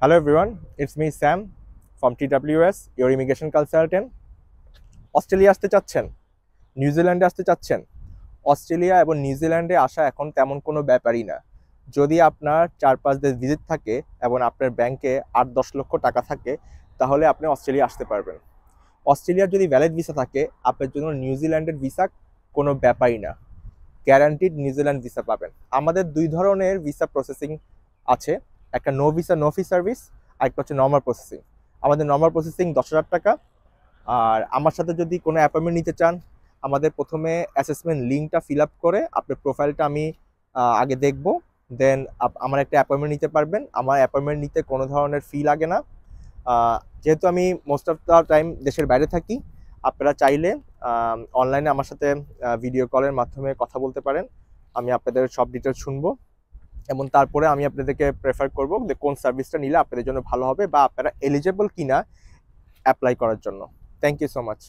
Hello everyone, it's me Sam from TWS, your immigration consultant. Australia আসতে চাচ্ছেন, নিউজিল্যান্ডে আসতে চাচ্ছেন। অস্ট্রেলিয়া এবং নিউজিল্যান্ডে আসা এখন তেমন কোনো ব্যাপারই না। যদি আপনার 4-5 দিন ভিজিট থাকে এবং আপনার ব্যাংকে 8-10 লক্ষ টাকা থাকে, তাহলে আপনি অস্ট্রেলিয়া আসতে পারবেন। অস্ট্রেলিয়ার যদি ভ্যালিড ভিসা থাকে, আপনার জন্য নিউজিল্যান্ডের ভিসা কোনো ব্যাপারই না। গ্যারান্টিড নিউজিল্যান্ড ভিসা পাবেন। আমাদের 2 ধরনের ভিসা প্রসেসিং আছে, একটা no visa no fee service, আরেকটা হচ্ছে নর্মাল প্রসেসিং। আমাদের নর্মাল প্রসেসিং 10,000 টাকা। আর আমার সাথে যদি কোনো অ্যাপয়েন্টমেন্ট নিতে চান, আমাদের প্রথমে অ্যাসেসমেন্ট লিঙ্কটা ফিল আপ করে আপনার প্রোফাইলটা আমি আগে দেখব, দেন আমার একটা অ্যাপয়েন্টমেন্ট নিতে পারবেন। আমার অ্যাপয়েন্টমেন্ট নিতে কোনো ধরনের ফি লাগে না। যেহেতু আমি মোস্ট অফ দ্য টাইম দেশের বাইরে থাকি, আপনারা চাইলে অনলাইনে আমার সাথে ভিডিও কলের মাধ্যমে কথা বলতে পারেন। আমি আপনাদের সব ডিটেলস শুনবো এবং তারপরে আমি আপনাদেরকে প্রেফার করব যে কোন সার্ভিসটা নিলে আপনাদের জন্য ভালো হবে বা আপনারা এলিজেবল কিনা অ্যাপ্লাই করার জন্য। Thank you so much.